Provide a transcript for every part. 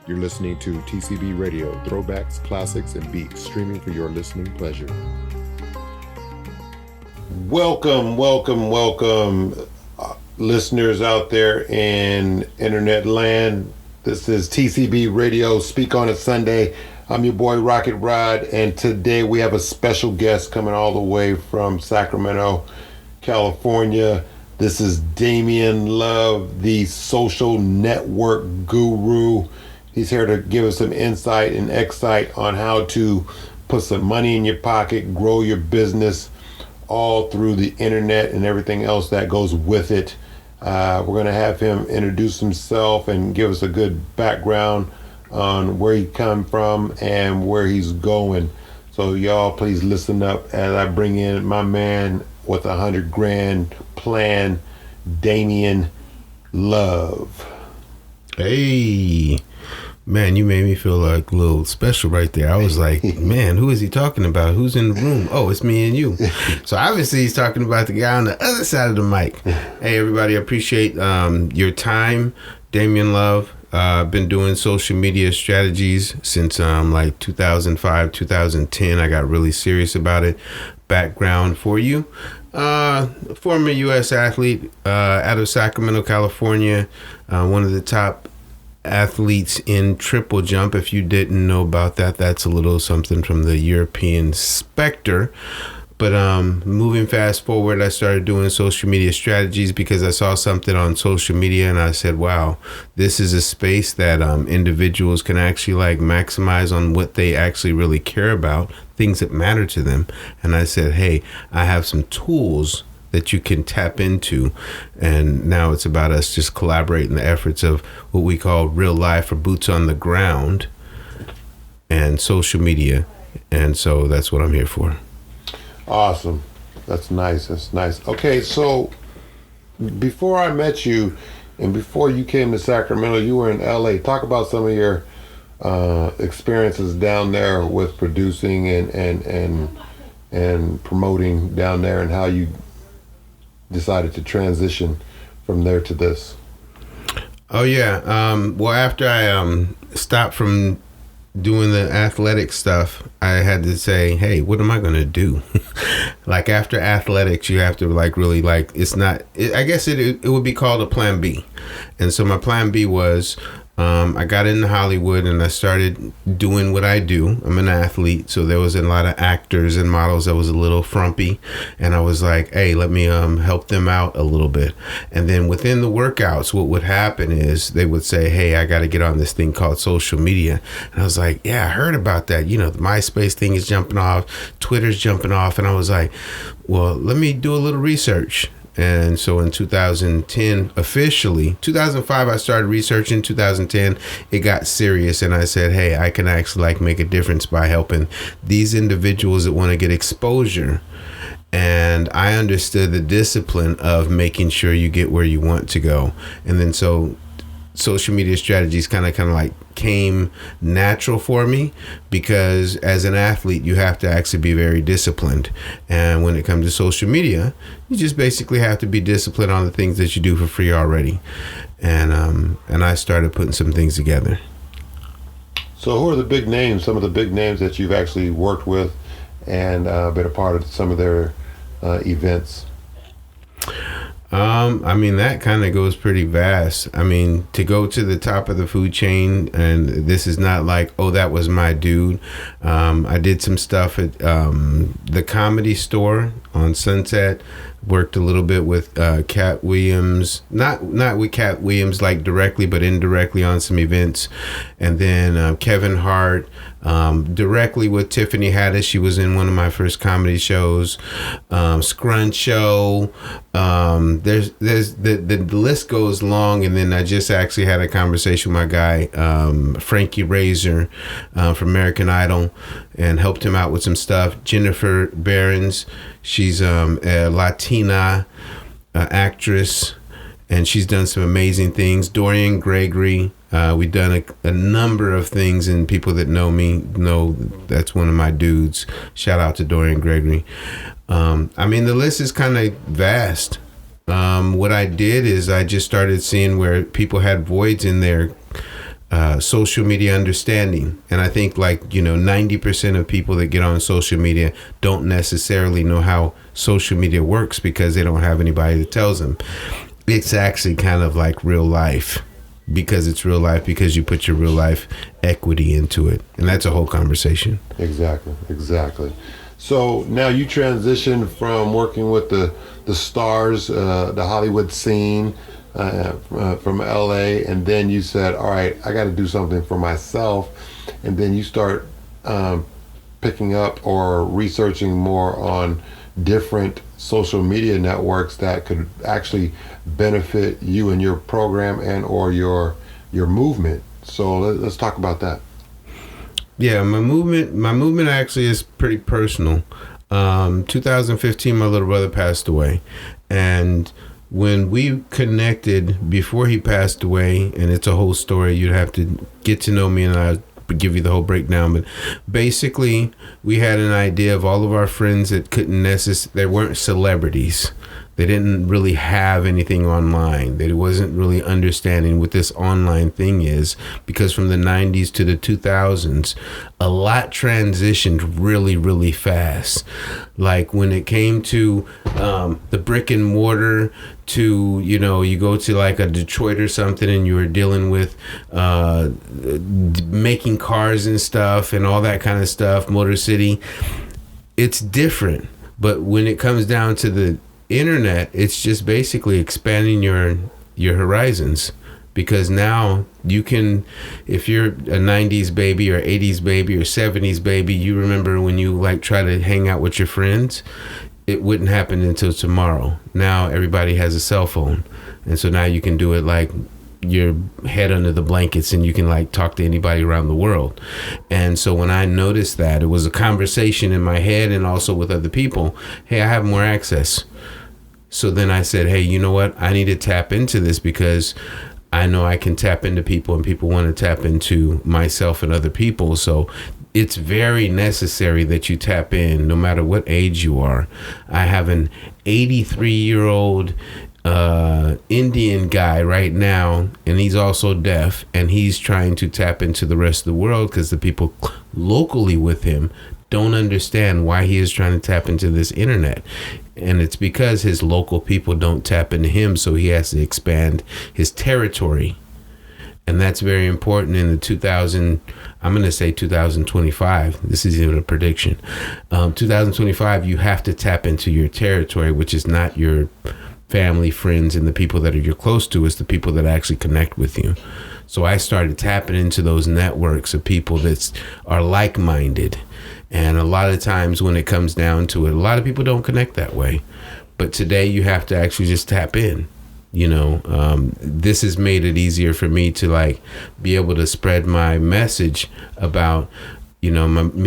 You're listening to TCB Radio, throwbacks, classics, and beats, streaming for your listening pleasure. Welcome, listeners out there in internet land. This is TCB Radio, Speak on It Sunday. I'm your boy Rocket Rod, and today we have a special guest coming all the way from Sacramento, California. This is Damian Love, the social network guru. He's here to give us some insight and excite on how to put some money in your pocket, grow your business, all through the internet and everything else that goes with it. We're going to have him introduce himself and give us a good background on where he come from and where he's going. So y'all please listen up as I bring in my man with $100,000 plan, Damian Love. Hey, man, you made me feel like a little special right there. I was like, man, who is he talking about? Who's in the room? Oh, it's me and you. So obviously he's talking about the guy on the other side of the mic. Hey, everybody, I appreciate your time. Damian Love. I've been doing social media strategies since like 2005, 2010. I got really serious about it. Background for you. Former U.S. athlete out of Sacramento, California. One of the top athletes in triple jump. If you didn't know about that, that's a little something from the European Spectre. But moving fast forward, I started doing social media strategies because I saw something on social media and I said, wow, this is a space that individuals can actually like maximize on what they actually really care about, things that matter to them. And I said, hey, I have some tools that you can tap into. And now it's about us just collaborating the efforts of what we call real life or boots on the ground and social media. And so that's what I'm here for. Awesome. That's nice. Okay, so before I met you and before you came to Sacramento, you were in LA. Talk about some of your experiences down there with producing and promoting down there and how you decided to transition from there to this. Oh yeah. Well, after I stopped from doing the athletic stuff, I had to say, hey, what am I going to do? Like after athletics, you have to like really like, it's not, I guess it would be called a plan B. And so my plan B was, I got into Hollywood and I started doing what I do. I'm an athlete, so there was a lot of actors and models that was a little frumpy, and I was like, hey, let me help them out a little bit. And then within the workouts, what would happen is they would say, hey, I got to get on this thing called social media. And I was like, yeah, I heard about that. You know, the MySpace thing is jumping off, Twitter's jumping off. And I was like, well, let me do a little research. And so in 2010, officially, 2005, I started researching. 2010, it got serious. And I said, hey, I can actually like make a difference by helping these individuals that want to get exposure. And I understood the discipline of making sure you get where you want to go. And then so social media strategies kind of like came natural for me because as an athlete, you have to actually be very disciplined. And when it comes to social media, you just basically have to be disciplined on the things that you do for free already. And I started putting some things together. So who are the big names, some of the big names that you've actually worked with and been a part of some of their events? I mean, that kind of goes pretty vast. I mean, to go to the top of the food chain, and this is not like, oh, that was my dude. I did some stuff at the Comedy Store on Sunset. Worked a little bit with Cat Williams, not with Cat Williams like directly, but indirectly on some events. And then Kevin Hart, directly with Tiffany Haddish. She was in one of my first comedy shows. Scrunch Show. There's the list goes long. And then I just actually had a conversation with my guy, Frankie Razor, from American Idol, and helped him out with some stuff. Jennifer Behrens, she's a Latina actress, and she's done some amazing things. Dorian Gregory, we've done a number of things, and people that know me know that's one of my dudes. Shout out to Dorian Gregory. I mean, the list is kind of vast. What I did is I just started seeing where people had voids in their social media understanding. And I think 90% of people that get on social media don't necessarily know how social media works because they don't have anybody that tells them. It's actually kind of like real life, because it's real life, because you put your real life equity into it. And that's a whole conversation. Exactly. So now you transition from working with the stars, the Hollywood scene, from LA, and then you said, all right, I got to do something for myself. And then you start picking up or researching more on different social media networks that could actually benefit you and your program and or your movement. So let's talk about that. Yeah, my movement actually is pretty personal. 2015, my little brother passed away, and when we connected before he passed away, and it's a whole story, you'd have to get to know me and I'll give you the whole breakdown, but basically we had an idea of all of our friends that they weren't celebrities. They didn't really have anything online. They wasn't really understanding what this online thing is, because from the 90s to the 2000s, a lot transitioned really, really fast. Like when it came to the brick and mortar, to, you go to like a Detroit or something and you were dealing with making cars and stuff and all that kind of stuff, Motor City. It's different. But when it comes down to the internet, it's just basically expanding your horizons, because now you can, if you're a 90s baby or 80s baby or 70s baby, you remember when you try to hang out with your friends, it wouldn't happen until tomorrow. Now everybody has a cell phone, and so now you can do it like your head under the blankets, and you can talk to anybody around the world. And so when I noticed that, it was a conversation in my head and also with other people, hey, I have more access. So then I said, hey, you know what? I need to tap into this, because I know I can tap into people, and people want to tap into myself and other people. So it's very necessary that you tap in no matter what age you are. I have an 83-year-old Indian guy right now, and he's also deaf, and he's trying to tap into the rest of the world because the people locally with him don't understand why he is trying to tap into this internet. And it's because his local people don't tap into him, so he has to expand his territory. And that's very important in the I'm going to say 2025. This is even a prediction. 2025, you have to tap into your territory, which is not your family, friends, and the people that you're close to. It's the people that actually connect with you. So I started tapping into those networks of people that are like-minded. And a lot of times when it comes down to it, a lot of people don't connect that way. But today you have to actually just tap in. This has made it easier for me to be able to spread my message about, me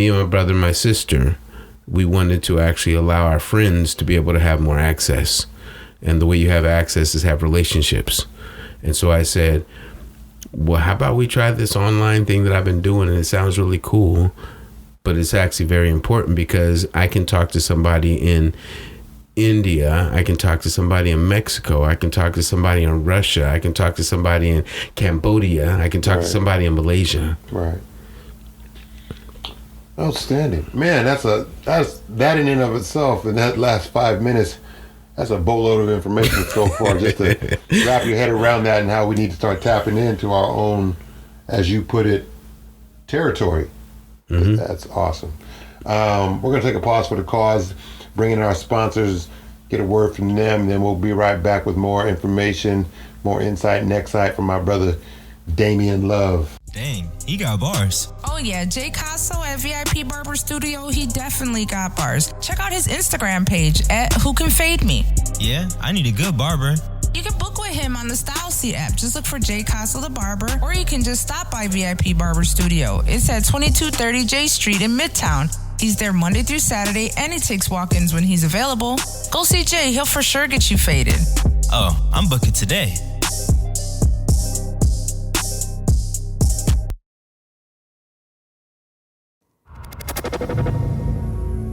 and my brother and my sister. We wanted to actually allow our friends to be able to have more access. And the way you have access is have relationships. And so I said, well, how about we try this online thing that I've been doing, and it sounds really cool, but it's actually very important, because I can talk to somebody in India, I can talk to somebody in Mexico, I can talk to somebody in Russia, I can talk to somebody in Cambodia, I can talk to somebody in Malaysia. Right. Outstanding. Man, that's that in and of itself, in that last 5 minutes, that's a boatload of information so far, just to wrap your head around that, and how we need to start tapping into our own, as you put it, territory. Mm-hmm. That's awesome. We're going to take a pause for the cause, bring in our sponsors, get a word from them, and then we'll be right back with more information, more insight and excitement from my brother, Damian Love. Dang, he got bars. Oh yeah, Jay Casso at VIP Barber Studio, he definitely got bars. Check out his Instagram page at Who Can Fade Me. Yeah, I need a good barber. You can book with him on the Style Seat app. Just look for Jay Casso the Barber, or you can just stop by VIP Barber Studio. It's at 2230 J Street in Midtown. He's there Monday through Saturday, and he takes walk-ins when he's available. Go see Jay, he'll for sure get you faded. Oh, I'm booking today.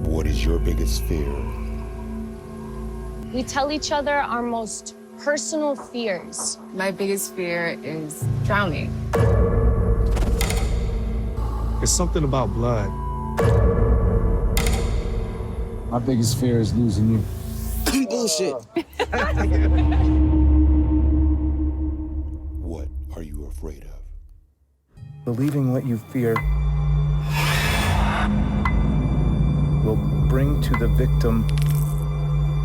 What is your biggest fear? We tell each other our most personal fears. My biggest fear is drowning. It's something about blood. My biggest fear is losing you. Bullshit. What are you afraid of? Believing what you fear will bring to the victim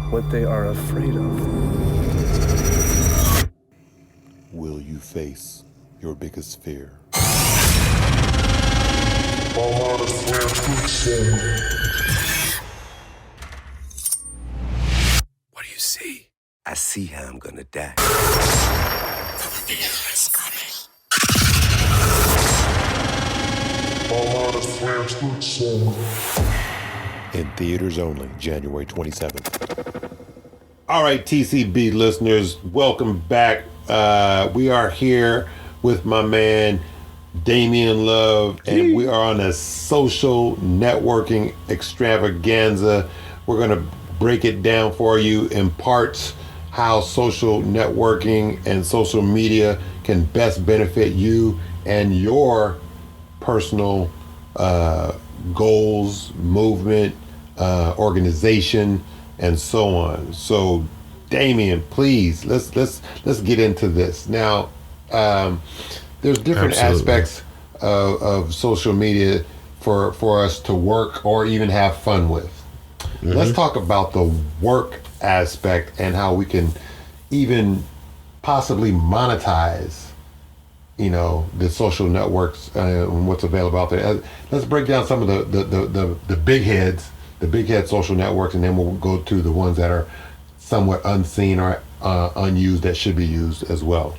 what they are afraid of. Will you face your biggest fear? What do you see? I see how I'm gonna die. The fear is coming. In theaters only, January 27th. All right, TCB listeners, welcome back. We are here with my man, Damian Love, and we are on a social networking extravaganza. We're going to break it down for you in parts, how social networking and social media can best benefit you and your personal goals, movement, organization, and so on. So, Damian, please let's get into this now. There's different aspects of social media for us to work or even have fun with. Mm-hmm. Let's talk about the work aspect and how we can even possibly monetize, the social networks and what's available out there. Let's break down some of the big heads, the big head social networks, and then we'll go to the ones that are somewhat unseen or unused that should be used as well.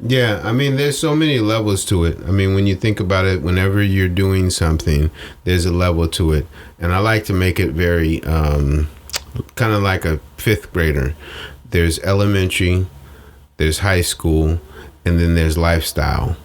Yeah, I mean, there's so many levels to it. I mean, when you think about it, whenever you're doing something, there's a level to it. And I like to make it very kind of like a fifth grader. There's elementary, there's high school, and then there's lifestyle.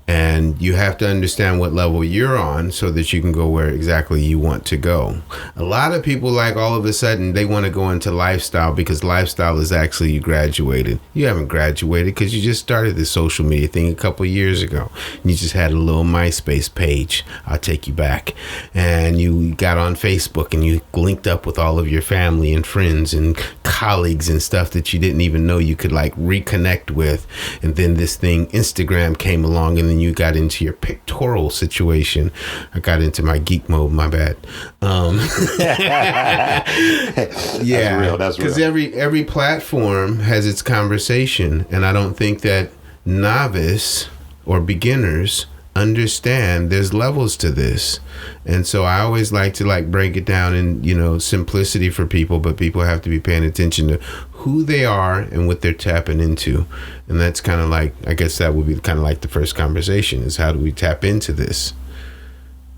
And you have to understand what level you're on so that you can go where exactly you want to go. A lot of people, like, all of a sudden they want to go into lifestyle because lifestyle is actually you graduated. You haven't graduated because you just started this social media thing a couple of years ago. You just had a little MySpace page. I'll take you back. And you got on Facebook and you linked up with all of your family and friends and colleagues and stuff that you didn't even know you could like reconnect with. And then this thing, Instagram, came along, and then you got into your pictorial situation. I got into my geek mode, my bad. Yeah, that's real. Because every platform has its conversation, and I don't think that novice or beginners understand there's levels to this. And so I always like to break it down in simplicity for people, but people have to be paying attention to who they are and what they're tapping into. And that's kind of like, I guess that would be kind of like the first conversation, is how do we tap into this?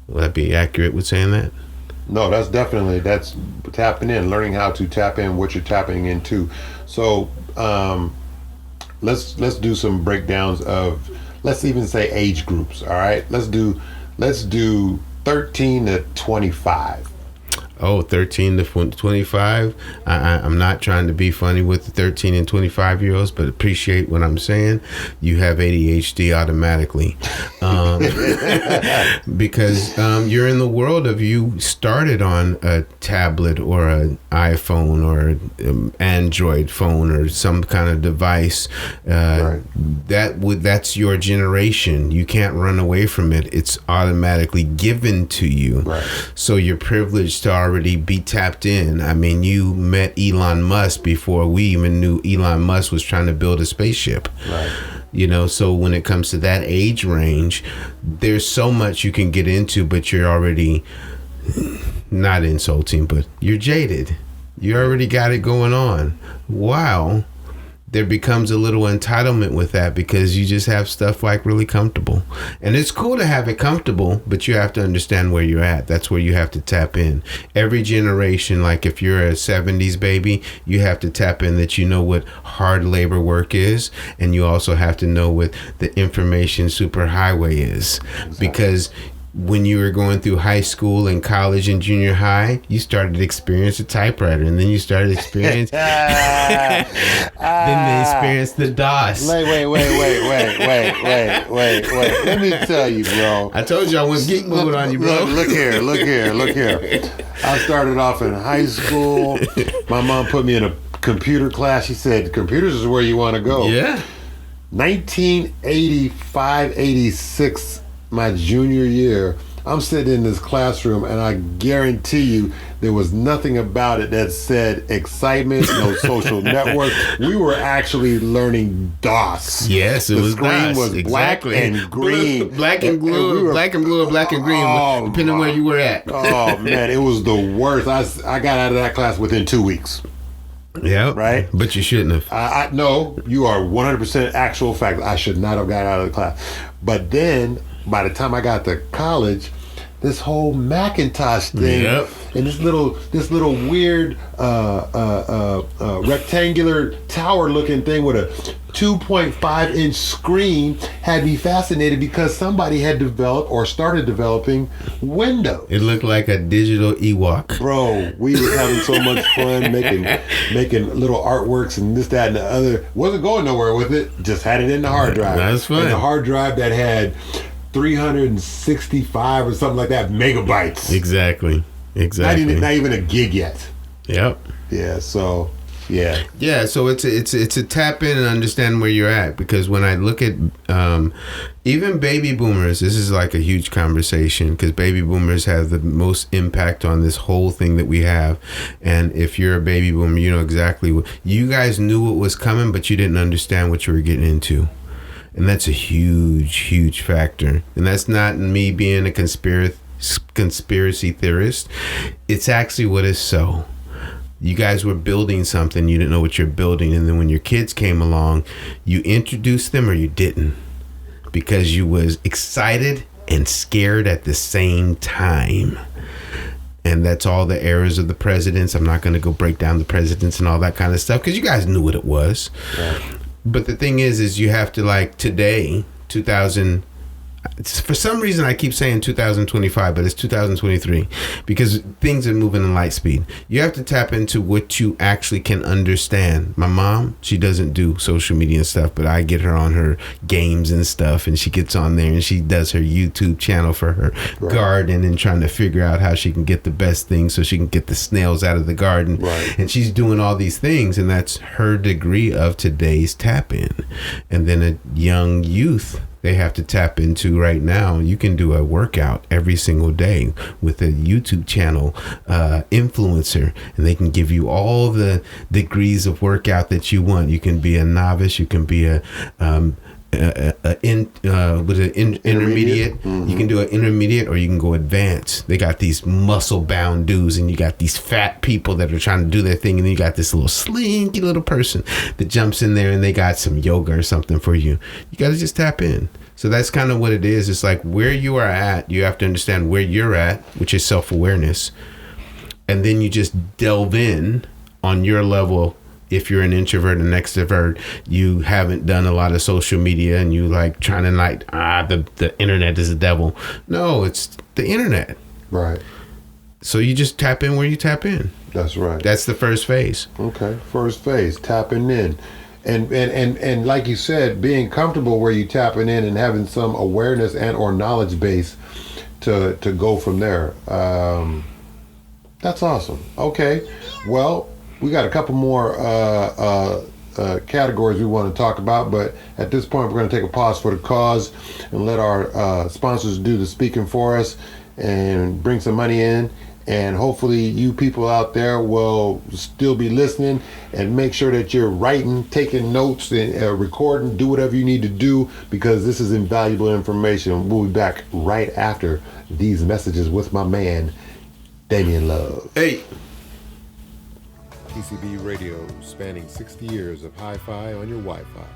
Will that be accurate with saying that? No, that's tapping in, learning how to tap in what you're tapping into. So let's do some breakdowns of, let's even say, age groups. All right, let's do 13 to 25. Oh, 13 to 25. I'm not trying to be funny with the 13 and 25 year olds, but appreciate what I'm saying. You have ADHD automatically. Because you're in the world of, you started on a tablet or an iPhone or an Android phone or some kind of device. Right. That's your generation. You can't run away from it. It's automatically given to you. Right. So you're privileged to already be tapped in. I mean, you met Elon Musk before we even knew Elon Musk was trying to build a spaceship. Right. So when it comes to that age range, there's so much you can get into, but you're already, not insulting, but you're jaded. You already got it going on. Wow. There becomes a little entitlement with that because you just have stuff really comfortable. And it's cool to have it comfortable, but you have to understand where you're at. That's where you have to tap in. Every generation, like if you're a 70s baby, you have to tap in that you know what hard labor work is. And you also have to know what the information superhighway is. Exactly. Because when you were going through high school and college and junior high, you started to experience a typewriter, and then you started to experience then they experienced the DOS. Wait. Let me tell you, bro. I told you I went geek mode on you, bro. Look here. I started off in high school. My mom put me in a computer class. She said, computers is where you want to go. Yeah. 1985, 86, my junior year, I'm sitting in this classroom, and I guarantee you there was nothing about it that said excitement, no social network. We were actually learning DOS. Yes, it the was screen DOS. was Exactly. black and green. Black and blue, black and blue, or black and green, depending on where you were at. Oh, man, it was the worst. I got out of that class within 2 weeks. Yeah, right. But you shouldn't have. No, you are 100% actual fact. I should not have got out of the class. But then, by the time I got to college, this whole Macintosh thing and this little weird rectangular tower looking thing with a 2.5 inch screen had me fascinated because somebody had developed or started developing Windows. It looked like a digital Ewok. Bro, we were having so much fun making little artworks and this, that, and the other. Wasn't going nowhere with it. Just had it in the hard drive. That's fun. And the hard drive that had 365 or something like that megabytes. Exactly. Not even a gig yet. Yep. Yeah. So. Yeah. Yeah. So it's a tap in and understand where you're at, because when I look at even baby boomers, this is like a huge conversation because baby boomers have the most impact on this whole thing that we have. And if you're a baby boomer, you know exactly what you guys knew what was coming, but you didn't understand what you were getting into. And that's a huge factor. And that's not me being a conspiracy theorist. It's actually what is so. You guys were building something, you didn't know what you're building, and then when your kids came along, you introduced them or you didn't, because you was excited and scared at the same time. And that's all the errors of the presidents. I'm not going to go break down the presidents and all that kind of stuff, because you guys knew what it was. Right. But the thing is you have to, like, today, 2000, for some reason I keep saying 2025, but it's 2023 because things are moving in light speed. You have to tap into what you actually can understand. My mom, she doesn't do social media and stuff, but I get her on her games and stuff, and she gets on there and she does her YouTube channel for her garden and trying to figure out how she can get the best things so she can get the snails out of the garden. Right. And she's doing all these things, and that's her degree of today's tap in. And then a young youth, they have to tap into right now. You can do a workout every single day with a YouTube channel influencer, and they can give you all the degrees of workout that you want. You can be a novice, you can be intermediate. Mm-hmm. You can do an intermediate, or you can go advanced. They got these muscle bound dudes, and you got these fat people that are trying to do their thing, and then you got this little slinky little person that jumps in there, and they got some yoga or something for you. You got to just tap in. So that's kind of what it is. It's like where you are at, you have to understand where you're at, which is self-awareness, and then you just delve in on your level. If you're an introvert and extrovert, you haven't done a lot of social media, and you like trying to like, the internet is the devil. No, it's the internet. Right. So you just tap in where you tap in. That's right. That's the first phase. Okay. First phase, tapping in. And like you said, being comfortable where you tapping in and having some awareness and or knowledge base to go from there. That's awesome. Okay. Well, we got a couple more categories we want to talk about, but at this point we're going to take a pause for the cause and let our sponsors do the speaking for us and bring some money in. And hopefully you people out there will still be listening, and make sure that you're writing, taking notes, and recording, do whatever you need to do, because this is invaluable information. We'll be back right after these messages with my man, Damian Love. Hey. TCB Radio, spanning 60 years of hi-fi on your Wi-Fi.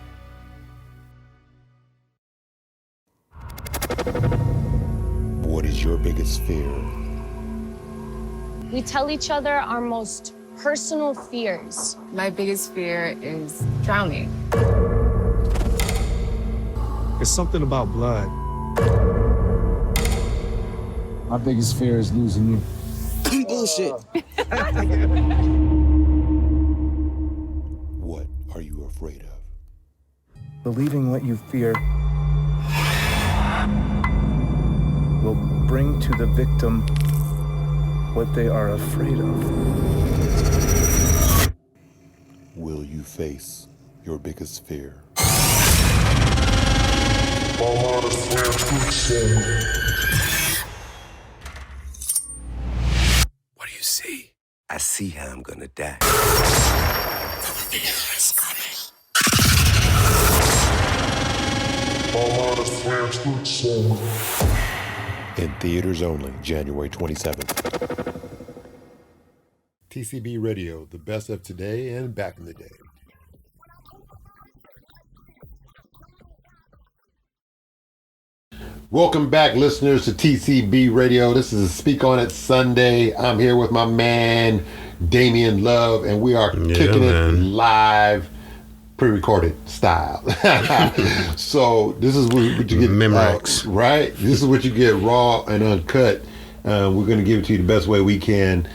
What is your biggest fear? We tell each other our most personal fears. My biggest fear is drowning. It's something about blood. My biggest fear is losing you. Bullshit. What are you afraid of? Believing what you fear will bring to the victim what they are afraid of. Will you face your biggest fear? What do you see? I see how I'm gonna die. In theaters only, January 27th. TCB Radio, the best of today and back in the day. Welcome back, listeners, to TCB Radio. This is Speak On It Sunday. I'm here with my man, Damian Love, and we are kicking it live, pre-recorded style. So this is what you get, Memorex. right? This is what you get raw and uncut. We're going to give it to you the best way we can.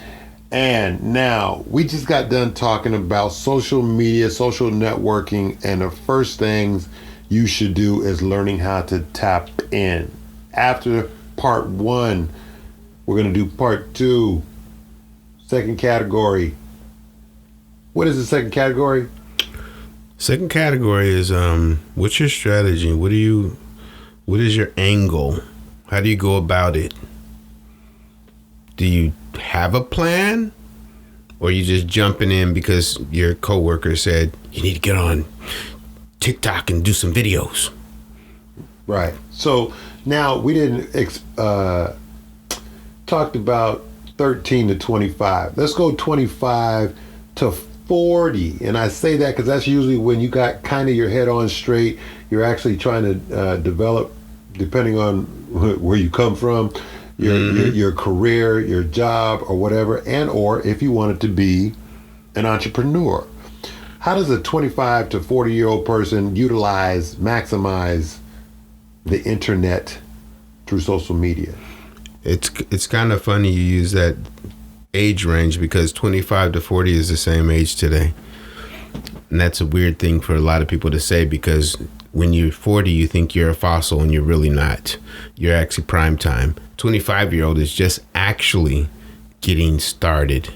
And now, we just got done talking about social media, social networking, and the first things you should do is learning how to tap in. After part 1, we're going to do part 2. Second category. What is the second category? Second category is what's your strategy? What is your angle? How do you go about it? Do you have a plan? Or are you just jumping in because your coworker said you need to get on TikTok and do some videos? Right. So now we didn't talked about 13 to 25. Let's go 25 to 40. And I say that because that's usually when you got kind of your head on straight. You're actually trying to develop, depending on where you come from, your career, your job, or whatever, and or if you wanted to be an entrepreneur. How does a 25 to 40-year-old person maximize the internet through social media? It's kind of funny you use that age range because 25 to 40 is the same age today. And that's a weird thing for a lot of people to say because when you're 40, you think you're a fossil and you're really not. You're actually prime time. 25-year-old is just actually getting started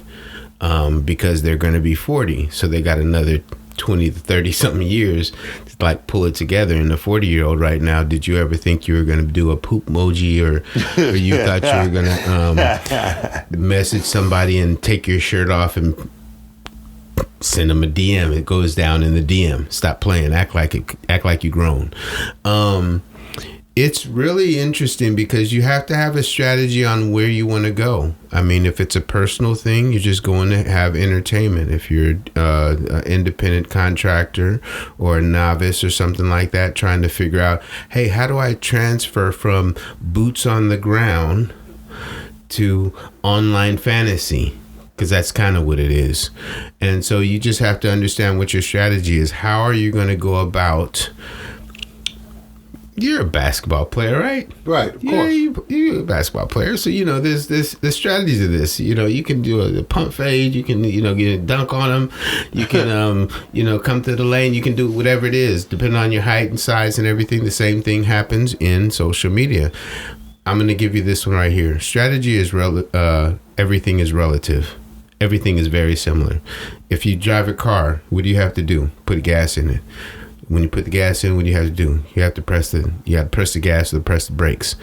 because they're going to be 40. So they got another 20 to 30 something years to like pull it together. And the 40-year-old right now, did you ever think you were going to do a poop emoji or you thought you were going to message somebody and take your shirt off and send them a DM? It goes down in the DM. Stop playing. Act like you grown. It's really interesting because you have to have a strategy on where you want to go. I mean, if it's a personal thing, you're just going to have entertainment. If you're an independent contractor or a novice or something like that, trying to figure out, hey, how do I transfer from boots on the ground to online fantasy? Because that's kind of what it is. And so you just have to understand what your strategy is. How are you going to go about... You're a basketball player, right? Right, of course. You're a basketball player. So, there's strategies of this. You can do a pump fade. You can, get a dunk on them. You can, come to the lane. You can do whatever it is, depending on your height and size and everything. The same thing happens in social media. I'm going to give you this one right here. Strategy is everything is relative. Everything is very similar. If you drive a car, what do you have to do? Put gas in it. When you put the gas in, what do you have to do? You have to press the gas or press the brakes.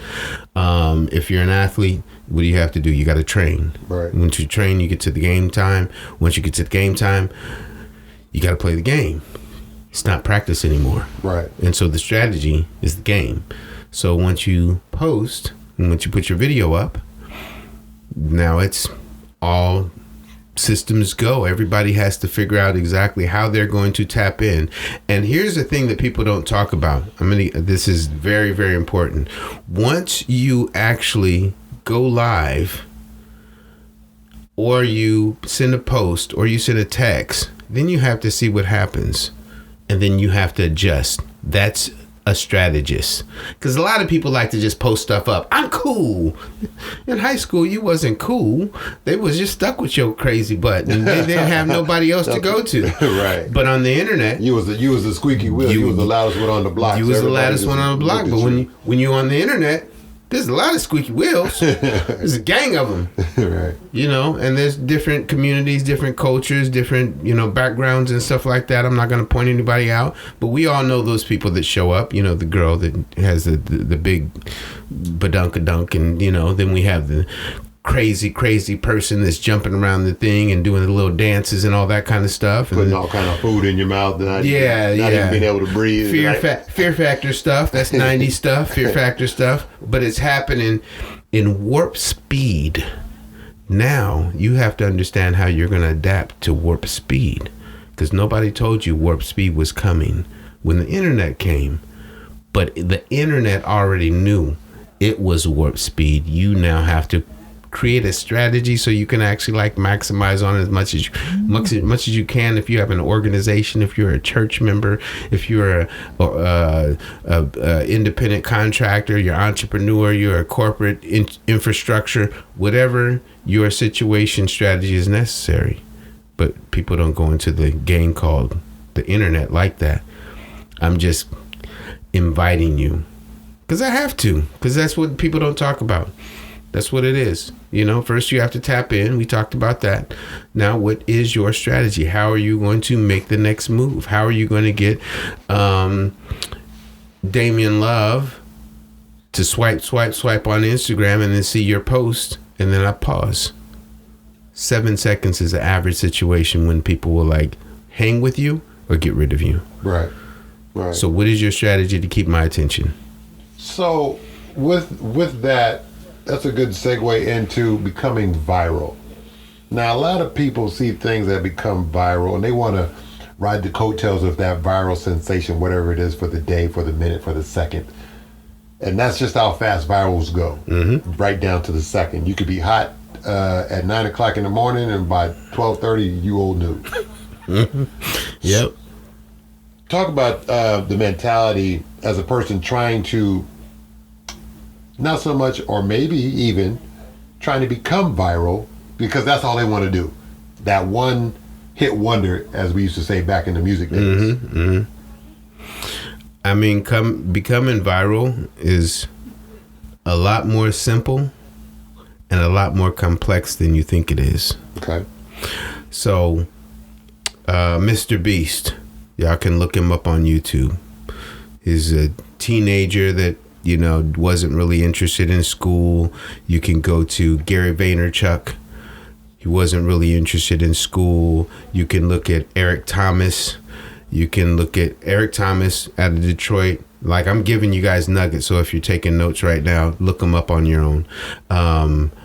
If you're an athlete, what do you have to do? You got to train. Right. Once you train, you get to the game time. Once you get to the game time, you got to play the game. It's not practice anymore. Right. And so the strategy is the game. So once you post, and once you put your video up, now it's all systems go. Everybody has to figure out exactly how they're going to tap in. And here's the thing that people don't talk about. This is very, very important. Once you actually go live, or you send a post, or you send a text, then you have to see what happens. And then you have to adjust. That's a strategist. Because a lot of people like to just post stuff up. I'm cool. In high school, you wasn't cool. They was just stuck with your crazy butt, and they didn't have nobody else to go to. Right. But on the internet, you was the squeaky wheel. You was the loudest one on the block. You was the loudest one on the block. But when you on the internet, there's a lot of squeaky wheels. There's a gang of them. Right. You know, and there's different communities, different cultures, different, backgrounds and stuff like that. I'm not going to point anybody out, but we all know those people that show up. You know, the girl that has the big badunkadunk, and, then we have the crazy person that's jumping around the thing and doing the little dances and all that kind of stuff. Putting all kind of food in your mouth. Not even being able to breathe. Fear Factor stuff. That's 90s stuff. Fear Factor stuff. But it's happening in warp speed. Now you have to understand how you're going to adapt to warp speed, because nobody told you warp speed was coming when the internet came. But the internet already knew it was warp speed. You now have to create a strategy so you can actually maximize on it as much as you can. If you have an organization, if you're a church member, if you're a independent contractor, you're an entrepreneur, you're a corporate infrastructure, whatever your situation, strategy is necessary. But people don't go into the game called the internet like that. I'm just inviting you because I have to, because that's what people don't talk about. That's what it is. First you have to tap in. We talked about that. Now, what is your strategy? How are you going to make the next move? How are you going to get Damian Love to swipe on Instagram and then see your post, and then I pause? 7 seconds is the average situation when people will hang with you or get rid of you. Right. So what is your strategy to keep my attention? So with that, that's a good segue into becoming viral. Now, a lot of people see things that become viral and they want to ride the coattails of that viral sensation, whatever it is, for the day, for the minute, for the second. And that's just how fast virals go, right down to the second. You could be hot at 9 o'clock in the morning, and by 12:30, you old news. Yep. Talk about the mentality as a person trying to, not so much, or maybe even trying to become viral, because that's all they want to do. That one hit wonder, as we used to say back in the music days. I mean, becoming viral is a lot more simple and a lot more complex than you think it is. Okay. So, Mr. Beast, y'all can look him up on YouTube. He's a teenager that wasn't really interested in school. You can go to Gary Vaynerchuk. He wasn't really interested in school. You can look at Eric Thomas. You can look at Eric Thomas out of Detroit. I'm giving you guys nuggets, so if you're taking notes right now, look them up on your own.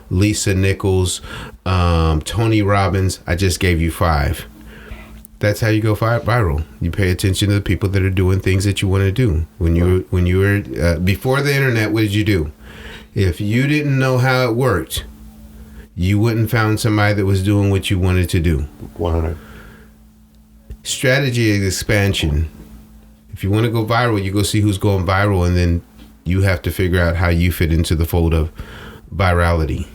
Lisa Nichols, Tony Robbins. I just gave you 5. That's how you go viral. You pay attention to the people that are doing things that you want to do. When you were before the internet, what did you do? If you didn't know how it worked, you wouldn't found somebody that was doing what you wanted to do. 100. Strategy is expansion. If you want to go viral, you go see who's going viral, and then you have to figure out how you fit into the fold of virality.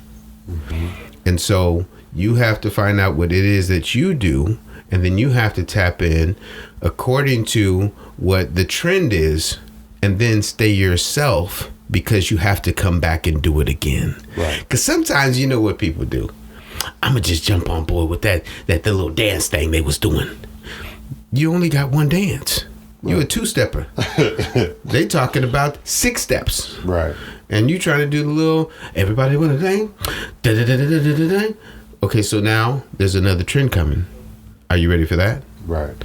And so you have to find out what it is that you do. And then you have to tap in according to what the trend is, and then stay yourself, because you have to come back and do it again. Right. Because sometimes you know what people do. I'm going to just jump on board with the little dance thing they was doing. You only got one dance. Right. You a 2-stepper. They talking about 6 steps. Right. And you trying to do the little, everybody want to dang. Okay, so now there's another trend coming. Are you ready for that? Right.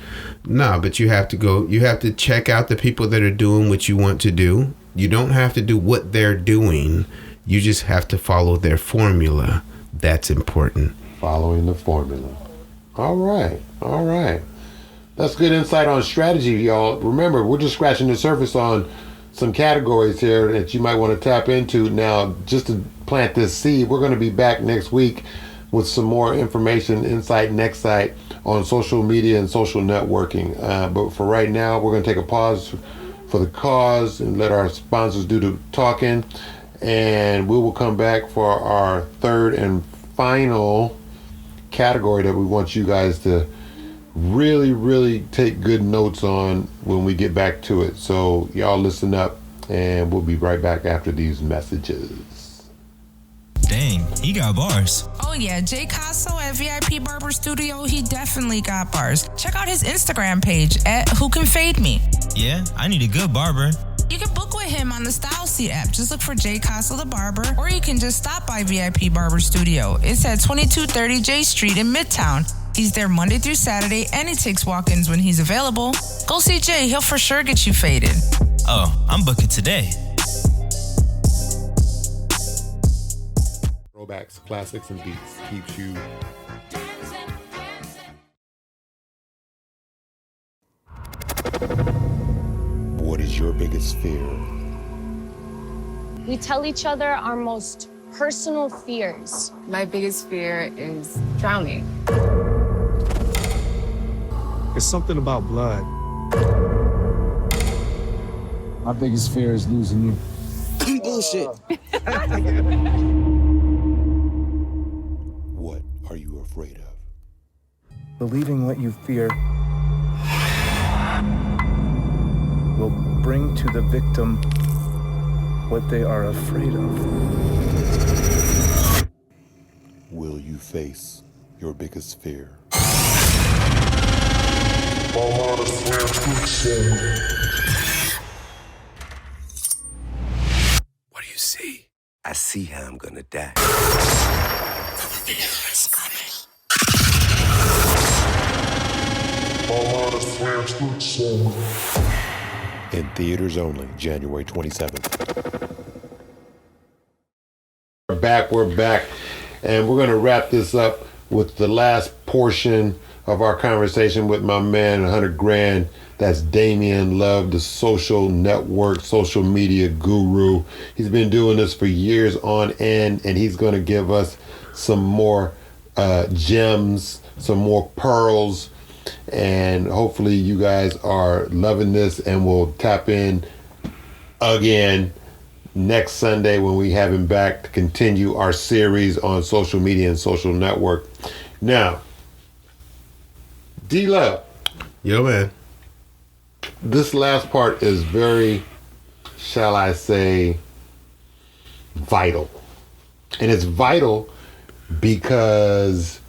No, but you have to check out the people that are doing what you want to do. You don't have to do what they're doing. You just have to follow their formula. That's important. Following the formula. All right. That's good insight on strategy, y'all. Remember, we're just scratching the surface on some categories here that you might want to tap into. Now, just to plant this seed, we're going to be back next week with some more information, insight, and on social media and social networking. But for right now, we're going to take a pause for the cause and let our sponsors do the talking. And we will come back for our third and final category that we want you guys to really, really take good notes on when we get back to it. So y'all listen up, and we'll be right back after these messages. Dang, he got bars. Oh yeah, Jay Casso at VIP Barber Studio, he definitely got bars. Check out his Instagram page at Who Can Fade Me. Yeah, I need a good barber. You can book with him on the Style Seat app. Just look for Jay Casso the Barber, or you can just stop by VIP Barber Studio. It's at 2230 J Street in Midtown. He's there Monday through Saturday, and he takes walk-ins when he's available. Go see Jay, he'll for sure get you faded. Oh, I'm booking today. Throwbacks, classics, and beats keeps you. What is your biggest fear? We tell each other our most personal fears. My biggest fear is drowning. It's something about blood. My biggest fear is losing you. Bullshit. What are you afraid of? Believing what you fear will bring to the victim what they are afraid of. Will you face your biggest fear? What do you see? I see how I'm gonna die. In theaters only, January 27th. We're back, and we're going to wrap this up with the last portion of our conversation with my man, 100 Grand. That's Damian Love, the social network, social media guru. He's been doing this for years on end, and he's going to give us some more gems, some more pearls, and hopefully you guys are loving this, and we'll tap in again next Sunday when we have him back to continue our series on social media and social network. Now, D-Love. Yo, man. This last part is very, shall I say, vital. And it's vital because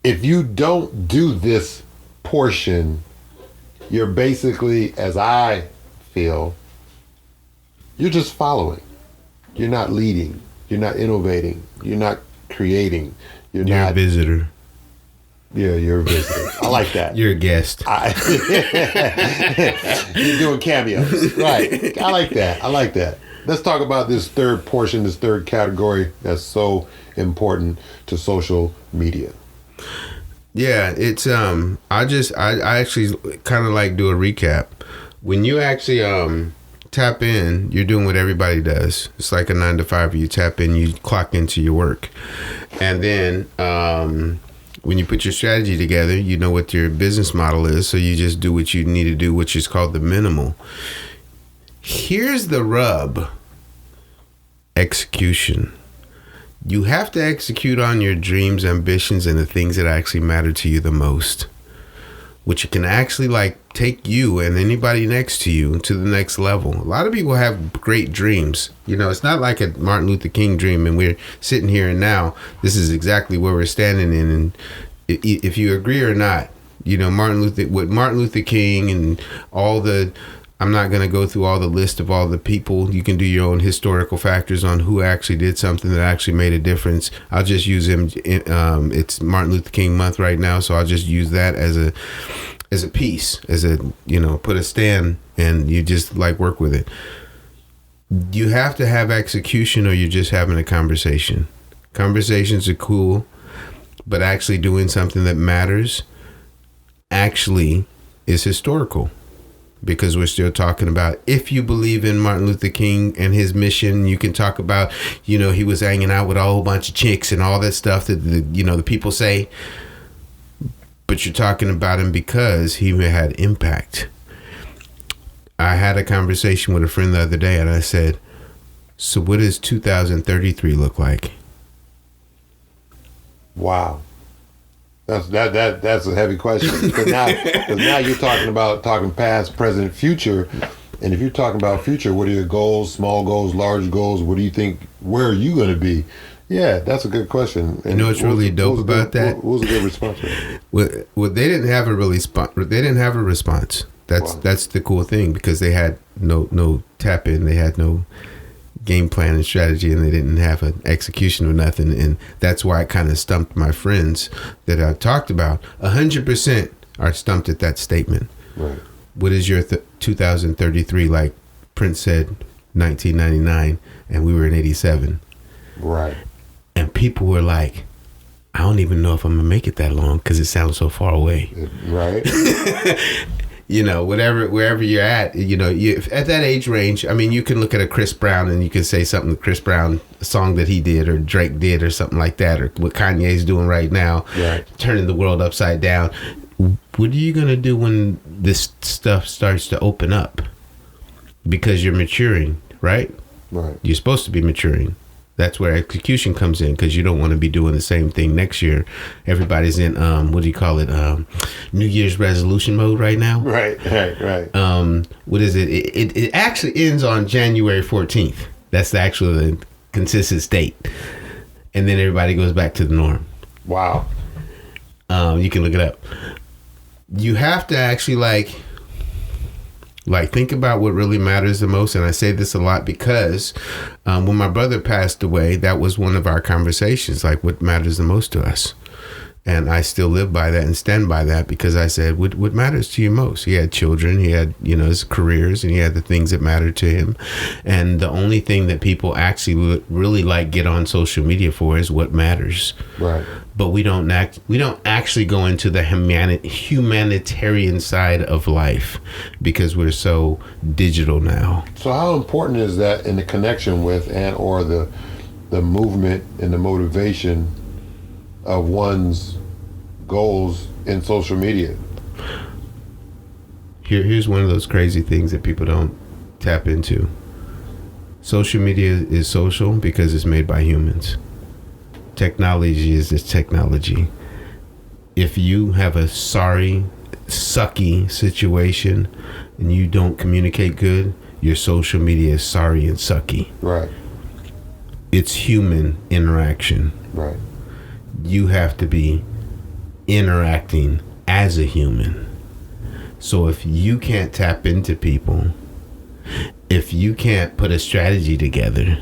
if you don't do this portion, you're basically, as I feel, you're just following. You're not leading. You're not innovating. You're not creating. You're You're not a visitor. Yeah, you're a visitor. I like that. You're a guest. You're doing cameos. Right. I like that. I like that. Let's talk about this third portion, this third category that's so important to social media. Yeah, it's I actually kind of like do a recap. When you actually tap in, you're doing what everybody does. It's like a 9 to 5. You tap in, you clock into your work. And then when you put your strategy together, you know what your business model is, so you just do what you need to do, which is called the minimal. Here's the rub. Execution. You have to execute on your dreams, ambitions, and the things that actually matter to you the most, which can actually like take you and anybody next to you to the next level. A lot of people have great dreams. You know, it's not like a Martin Luther King dream and we're sitting here and now. This is exactly where we're standing in. And if you agree or not, you know, Martin Luther King and all the, I'm not going to go through all the list of all the people. You can do your own historical factors on who actually did something that actually made a difference. I'll just use him. It's Martin Luther King month right now, so I'll just use that as a piece, as a, you know, put a stand and you just like work with it. You have to have execution or you're just having a conversation. Conversations are cool, but actually doing something that matters actually is historical. Because we're still talking about, if you believe in Martin Luther King and his mission, you can talk about, you know, he was hanging out with a whole bunch of chicks and all that stuff that, the people say. But you're talking about him because he had impact. I had a conversation with a friend the other day, and I said, so what does 2033 look like? Wow. That's a heavy question. Because now you're talking past, present, future. And if you're talking about future, what are your goals, small goals, large goals? What do you think, where are you going to be? Yeah, that's a good question. And you know what's really dope about that? What was a good response? Well, they didn't have a response. That's the cool thing, because they had no tap in, they had no game plan and strategy, and they didn't have an execution or nothing. And that's why I kind of stumped my friends that I talked about. 100% are stumped at that statement. Right. What is your 2033? Like Prince said, 1999, and we were in 87. Right. And people were like, I don't even know if I'm gonna make it that long because it sounds so far away. Right. You know, wherever you're at, you know, at that age range, I mean, you can look at a Chris Brown and you can say something Chris Brown, a song that he did or Drake did or something like that, or what Kanye's doing right now, right, turning the world upside down. What are you gonna do when this stuff starts to open up? Because you're maturing, right? Right. You're supposed to be maturing. That's where execution comes in, because you don't want to be doing the same thing next year. Everybody's in what do you call it? New Year's resolution mode right now. Right. What is it? It actually ends on January 14th. That's the actual consistent date, and then everybody goes back to the norm. Wow. You can look it up. You have to actually like think about what really matters the most. And I say this a lot because when my brother passed away, that was one of our conversations, like what matters the most to us. And I still live by that and stand by that, because I said, what matters to you most? He had children, he had, his careers, and he had the things that mattered to him. And the only thing that people actually really get on social media for is what matters. Right. But we don't actually go into the humanitarian side of life, because we're so digital now. So how important is that in the connection with and or the movement and the motivation of one's goals in social media? Here's one of those crazy things that people don't tap into. Social media is social because it's made by humans. Technology is just technology. If you have a sorry, sucky situation and you don't communicate good, your social media is sorry and sucky. Right. It's human interaction. Right. You have to be interacting as a human. So if you can't tap into people, if you can't put a strategy together,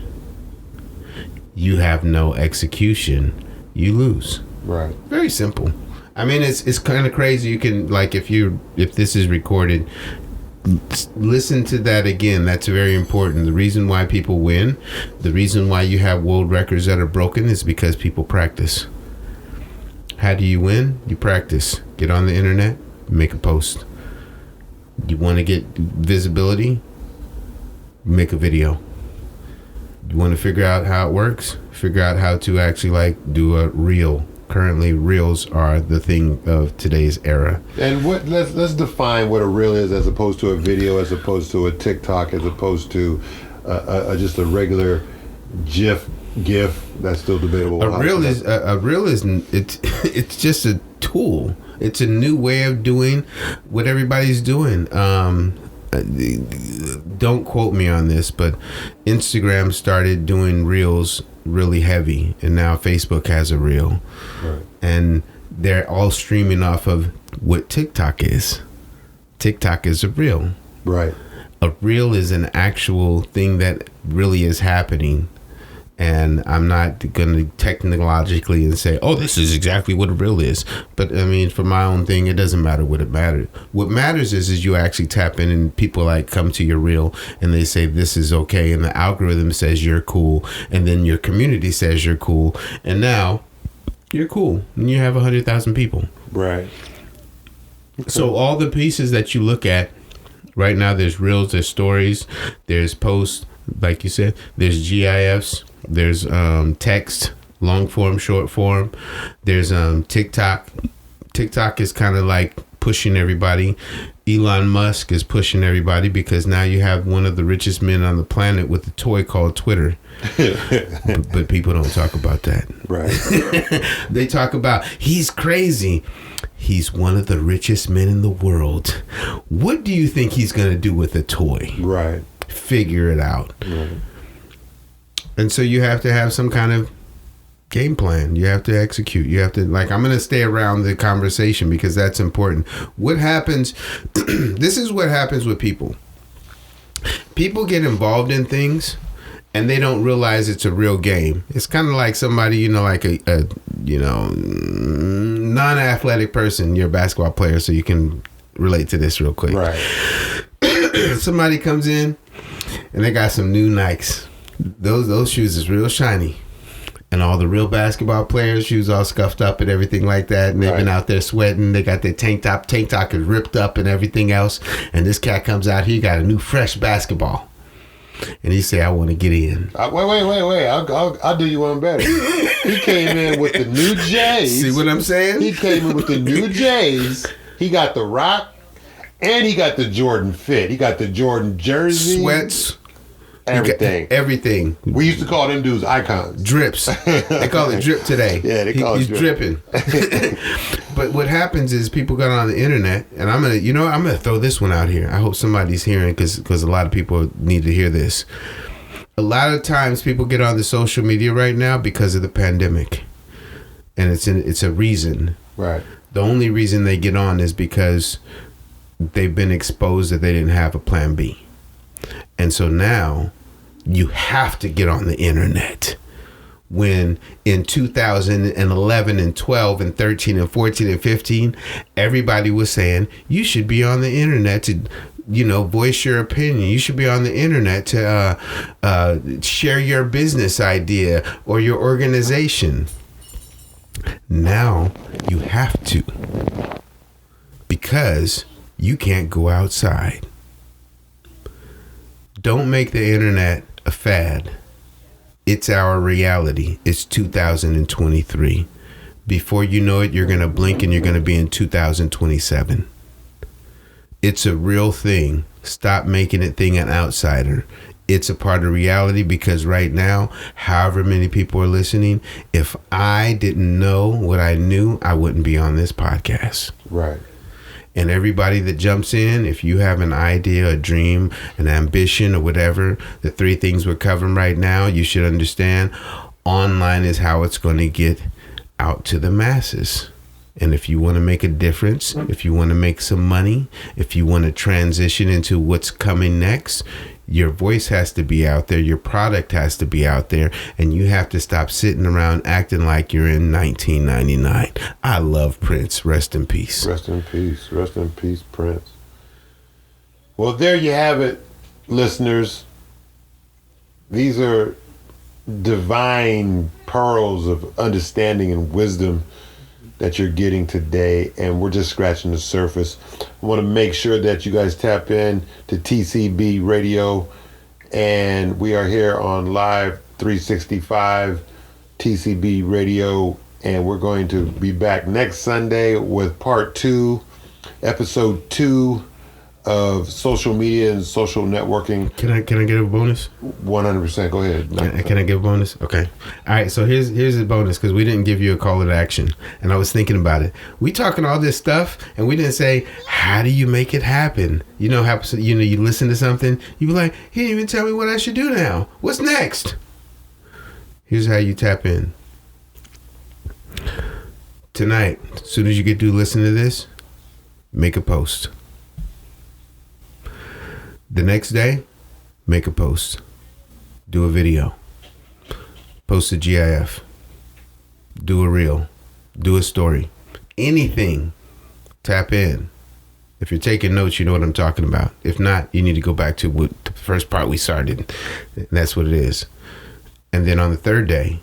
you have no execution, you lose. Right. Very simple. I mean, it's kind of crazy. You can, if this is recorded, listen to that again. That's very important. The reason why people win, the reason why you have world records that are broken, is because people practice. How do you win? You practice. Get on the internet, make a post. You want to get visibility? Make a video. You want to figure out how it works? Figure out how to actually do a reel. Currently, reels are the thing of today's era. And let's define what a reel is, as opposed to a video, as opposed to a TikTok, as opposed to just a regular GIF. That's still debatable. A reel is it's just a tool. It's a new way of doing what everybody's doing. Don't quote me on this, but Instagram started doing reels really heavy, and now Facebook has a reel. Right. And they're all streaming off of what TikTok is. TikTok is a reel. Right. A reel is an actual thing that really is happening. And I'm not going to technologically and say, oh, this is exactly what a reel is. But I mean, for my own thing, it doesn't matter what it matters. What matters is you actually tap in, and people come to your reel and they say, this is okay. And the algorithm says you're cool. And then your community says you're cool. And now you're cool. And you have 100,000 people. Right. So all the pieces that you look at right now, there's reels, there's stories, there's posts, like you said, there's GIFs. There's text, long form, short form. There's TikTok. TikTok is kind of like pushing everybody. Elon Musk is pushing everybody because now you have one of the richest men on the planet with a toy called Twitter. but people don't talk about that. Right. They talk about he's crazy. He's one of the richest men in the world. What do you think he's going to do with a toy? Right. Figure it out. Right. And so you have to have some kind of game plan. You have to execute. You have to, like, I'm going to stay around the conversation because that's important. What happens, this is what happens with people. People get involved in things and they don't realize it's a real game. It's kind of like somebody, you know, like a non-athletic person. You're a basketball player, so you can relate to this real quick. Right. Somebody comes in and they got some new Nikes. Those shoes is real shiny. And all the real basketball players' shoes all scuffed up and everything like that. And they've been out there sweating. They got their tank top. Tank top is ripped up and everything else. And this cat comes out here, got a new fresh basketball. And he say, I want to get in. Wait. I'll do you one better. He came in with the new J's. See what I'm saying? He came in with the new J's. He got the Rock, and he got the Jordan fit. He got the Jordan jersey. Sweats. Everything. We used to call them dudes icons. Drips. They call it drip today. Yeah, they call it He's drip. dripping. But what happens is people go on the internet, and I'm gonna throw this one out here. I hope somebody's hearing because a lot of people need to hear this. A lot of times people get on the social media right now because of the pandemic, and it's a reason. Right. The only reason they get on is because they've been exposed that they didn't have a plan B. And so now you have to get on the internet. When in 2011 and 12 and 13 and 14 and 15, everybody was saying you should be on the internet to, voice your opinion. You should be on the internet to share your business idea or your organization. Now you have to, because you can't go outside. Don't make the internet a fad. It's our reality. It's 2023. Before you know it, you're going to blink and you're going to be in 2027. It's a real thing. Stop making it an outsider. It's a part of reality because right now, however many people are listening, if I didn't know what I knew, I wouldn't be on this podcast. Right. And everybody that jumps in, if you have an idea, a dream, an ambition, or whatever, the three things we're covering right now, you should understand online is how it's going to get out to the masses. And if you want to make a difference, if you want to make some money, if you want to transition into what's coming next, your voice has to be out there. Your product has to be out there. And you have to stop sitting around acting like you're in 1999. I love Prince. Rest in peace. Rest in peace. Rest in peace, Prince. Well, there you have it, listeners. These are divine pearls of understanding and wisdom that you're getting today, and we're just scratching the surface. I want to make sure that you guys tap in to TCB Radio, and we are here on Live 365 TCB Radio, and we're going to be back next Sunday with part 2, episode 2 of social media and social networking. Can I get a bonus? 100%. Go ahead. Can I give a bonus? Okay. All right. So here's a bonus because we didn't give you a call to action, and I was thinking about it. We talking all this stuff, and we didn't say how do you make it happen. You know how you listen to something, you be like, he didn't even tell me what I should do now. What's next? Here's how you tap in. Tonight, as soon as you get to listen to this, make a post. The next day, make a post. Do a video. Post a GIF. Do a reel. Do a story. Anything. Tap in. If you're taking notes, you know what I'm talking about. If not, you need to go back to the first part we started. That's what it is. And then on the third day,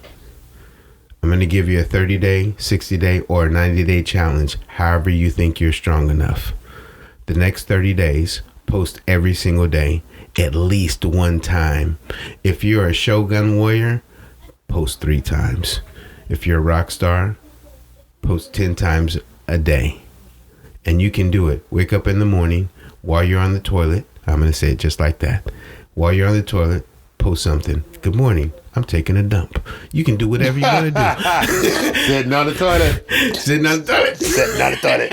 I'm going to give you a 30-day, 60-day, or a 90-day challenge, however you think you're strong enough. The next 30 days, post every single day, at least one time. If you're a Shogun warrior, post 3 times. If you're a rock star, post 10 times a day. And you can do it. Wake up in the morning while you're on the toilet. I'm going to say it just like that. While you're on the toilet, post something. Good morning. I'm taking a dump. You can do whatever you want to do. Sitting on the toilet. Sitting on the toilet. Sitting on the toilet.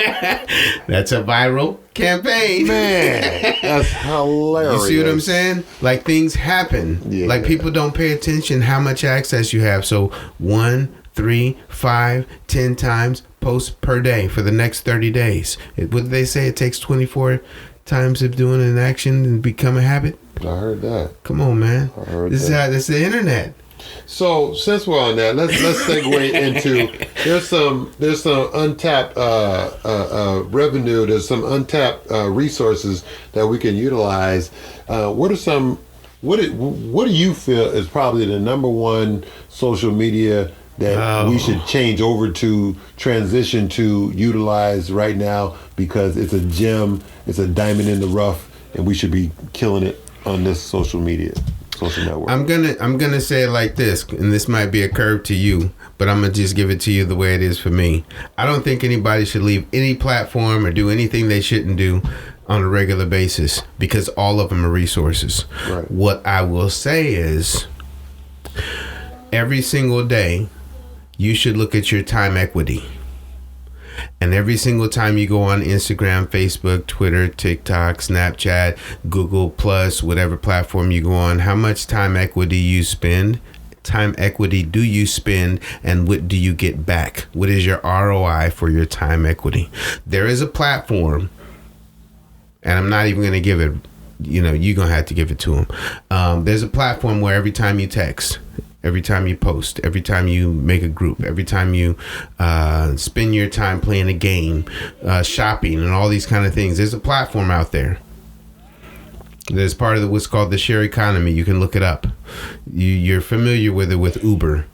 That's a viral campaign. Man, that's hilarious. You see what I'm saying? Like, things happen. Yeah. Like, people don't pay attention how much access you have. So 1, 3, 5, 10 times post per day for the next 30 days. What did they say? It takes 24 times of doing an action and become a habit. I heard that. Come on, man. I heard this that. Is the internet. So since we're on that, let's segue into there's some untapped revenue. There's some untapped resources that we can utilize. What do you feel is probably the number one social media that we should change over to, transition to, utilize right now, because it's a gem, it's a diamond in the rough, and we should be killing it on this social network? I'm gonna say it like this, and this might be a curve to you, but I'm gonna just give it to you the way it is for me. I don't think anybody should leave any platform or do anything they shouldn't do on a regular basis, because all of them are resources. Right. What I will say is, every single day, you should look at your time equity. And every single time you go on Instagram, Facebook, Twitter, TikTok, Snapchat, Google Plus, whatever platform you go on, how much time equity do you spend, and what do you get back? What is your ROI for your time equity? There is a platform, and I'm not even going to give it, you're going to have to give it to them. There's a platform where every time you text, every time you post, every time you make a group, every time you spend your time playing a game, shopping, and all these kind of things, there's a platform out there. There's part of what's called the share economy. You can look it up. You're familiar with it with Uber.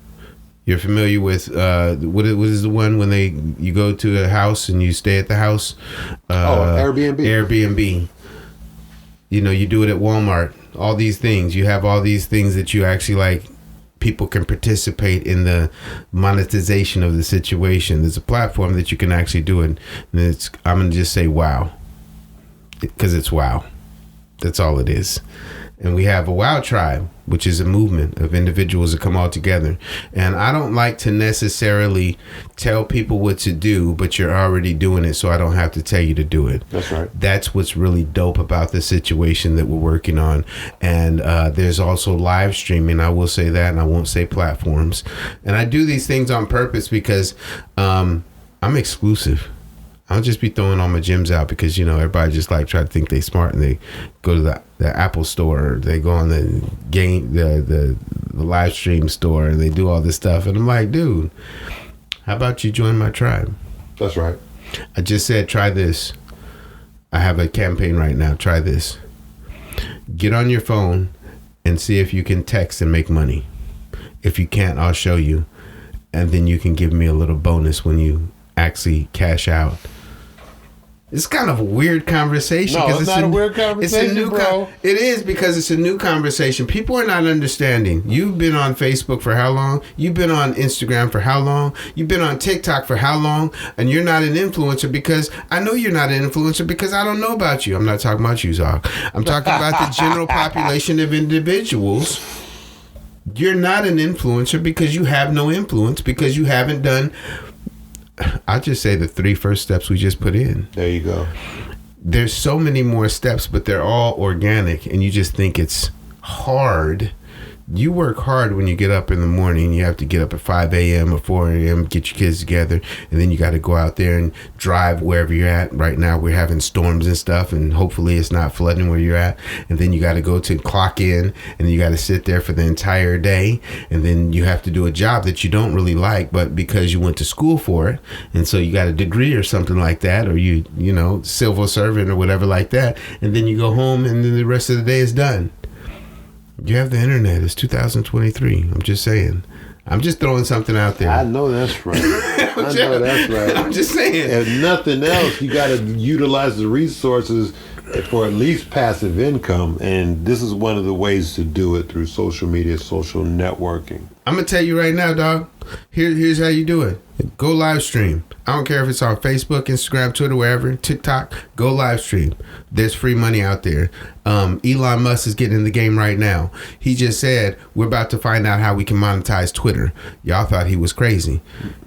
You're familiar with what is the one when you go to a house and you stay at the house? Airbnb. Airbnb. You do it at Walmart. All these things. You have all these things that you actually like. People can participate in the monetization of the situation. There's a platform that you can actually do it. And I'm going to just say wow. Because it's wow. That's all it is. And we have a WOW tribe, which is a movement of individuals that come all together. And I don't like to necessarily tell people what to do, but you're already doing it, so I don't have to tell you to do it. That's right. That's what's really dope about the situation that we're working on. And there's also live streaming. I will say that, and I won't say platforms. And I do these things on purpose because I'm exclusive. I'll just be throwing all my gems out because, everybody just try to think they smart, and they go to the Apple store, or they go on the game, the live stream store, and they do all this stuff. And I'm like, dude, how about you join my tribe? That's right. I just said, try this. I have a campaign right now. Try this. Get on your phone and see if you can text and make money. If you can't, I'll show you. And then you can give me a little bonus when you actually cash out. It's kind of a weird conversation. No, it's not a weird conversation, it's a new bro. It is, because it's a new conversation. People are not understanding. You've been on Facebook for how long? You've been on Instagram for how long? You've been on TikTok for how long? And you're not an influencer, because I know you're not an influencer because I don't know about you. I'm not talking about you, Zach. I'm talking about the general population of individuals. You're not an influencer because you have no influence, because you haven't done... I'll just say the 3 first steps we just put in. There you go. There's so many more steps, but they're all organic, and you just think it's hard. You work hard when you get up in the morning. You have to get up at 5 a.m. or 4 a.m., get your kids together, and then you got to go out there and drive wherever you're at. Right now, we're having storms and stuff, and hopefully it's not flooding where you're at. And then you got to go to clock in, and you got to sit there for the entire day. And then you have to do a job that you don't really like, but because you went to school for it, and so you got a degree or something like that, or you civil servant or whatever like that. And then you go home, and then the rest of the day is done. You have the internet. It's 2023. I'm just saying. I'm just throwing something out there. I know that's right. I know that's right. I'm just saying. If nothing else, you got to utilize the resources for at least passive income. And this is one of the ways to do it, through social media, social networking. I'm going to tell you right now, dog. Here's how you do it. Go live stream. I don't care if it's on Facebook, Instagram, Twitter, wherever, TikTok. Go live stream. There's free money out there. Elon Musk is getting in the game right now. He just said, we're about to find out how we can monetize Twitter. Y'all thought he was crazy.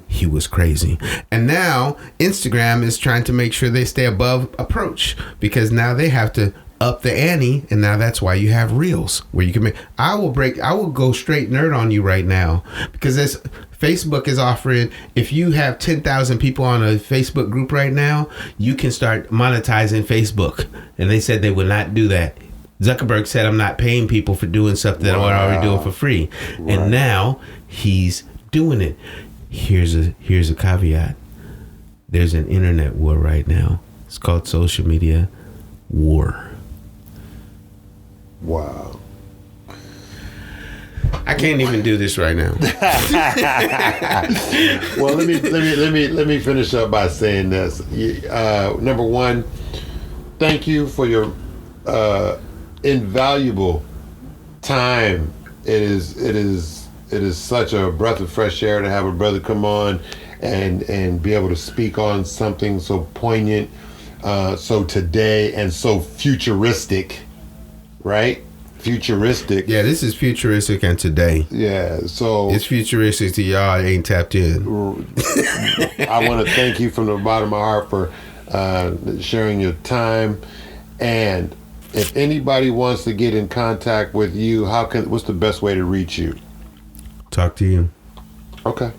He was crazy. And now Instagram is trying to make sure they stay above approach, because now they have to up the ante, and now that's why you have reels where you can make. I will go straight nerd on you right now, because this Facebook is offering, if you have 10,000 people on a Facebook group right now, you can start monetizing Facebook, and they said they would not do that. Zuckerberg said, I'm not paying people for doing stuff that I'm already doing for free. Right. And now he's doing it. Here's a caveat. There's an internet war right now. It's called social media war. Wow. I can't even do this right now. Well, let me finish up by saying this. Number one, thank you for your invaluable time. It is such a breath of fresh air to have a brother come on and be able to speak on something so poignant, so today, and so futuristic. Right? Futuristic. Yeah, this is futuristic and today. Yeah, so it's futuristic to y'all ain't tapped in. I want to thank you from the bottom of my heart for sharing your time. And if anybody wants to get in contact with you, what's the best way to reach you? Talk to you. Okay.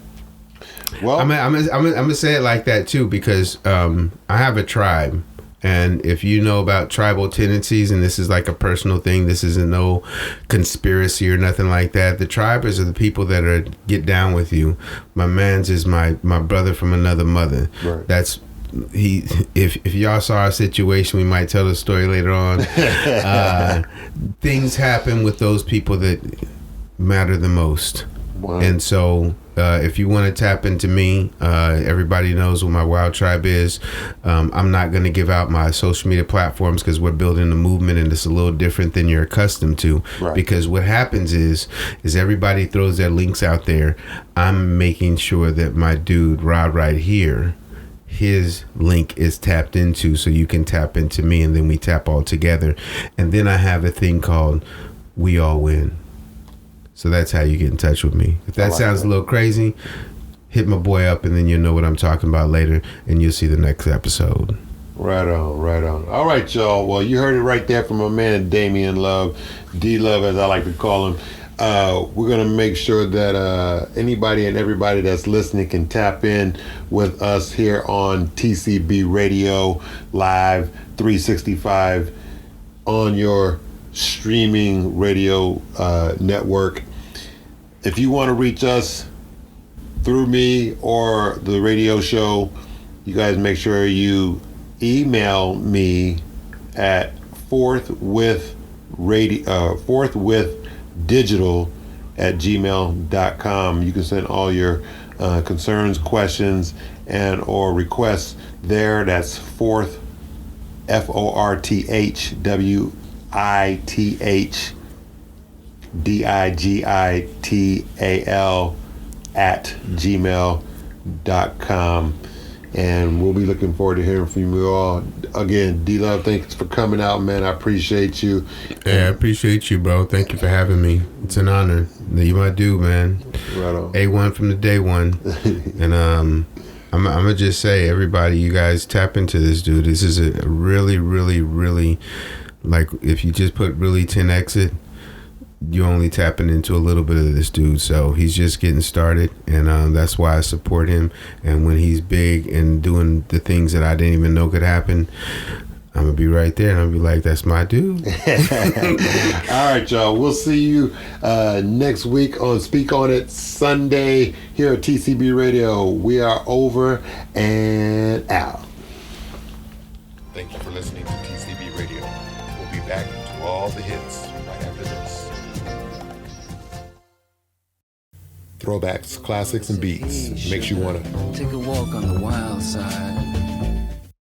Well, I'm gonna say it like that too, because I have a tribe. And if you know about tribal tendencies, and this is like a personal thing, this isn't no conspiracy or nothing like that. The tribers are the people that get down with you. My man's is my brother from another mother. Right. That's he. If y'all saw our situation, we might tell the story later on. Things happen with those people that matter the most. Wow. And so if you want to tap into me, everybody knows what my wild tribe is. I'm not going to give out my social media platforms, because we're building a movement, and it's a little different than you're accustomed to. Right. Because what happens is everybody throws their links out there. I'm making sure that my dude Rod right here, his link is tapped into, so you can tap into me, and then we tap all together. And then I have a thing called We All Win. So that's how you get in touch with me. If that sounds a little crazy, hit my boy up, and then you'll know what I'm talking about later, and you'll see the next episode. Right on, right on. All right, y'all. Well, you heard it right there from my man Damian Love, D-Love as I like to call him. We're going to make sure that anybody and everybody that's listening can tap in with us here on TCB Radio Live 365 on your streaming radio network. If you want to reach us through me or the radio show, you guys make sure you email me at forthwithdigital@gmail.com. You can send all your concerns, questions, and or requests there. That's forth, FORTHWITHDIGITAL @gmail.com. And we'll be looking forward to hearing from you all. Again, D-Love, thanks for coming out, man. I appreciate you. Yeah, I appreciate you, bro. Thank you for having me. It's an honor. You my dude, man. Right on. A1 from the day one. And I'm going to just say, everybody, you guys tap into this dude. This is a really, really, really, like, if you just put really 10x it, you're only tapping into a little bit of this dude. So he's just getting started, and that's why I support him. And when he's big and doing the things that I didn't even know could happen, I'm gonna be right there, and I'll be like, that's my dude. All right, y'all, we'll see you next week on Speak On It Sunday here at TCB Radio. We are over and out. Thank you for listening to TCB Radio. We'll be back to all the hits right after this. Throwbacks, classics, and beats makes you want to take a walk on the wild side.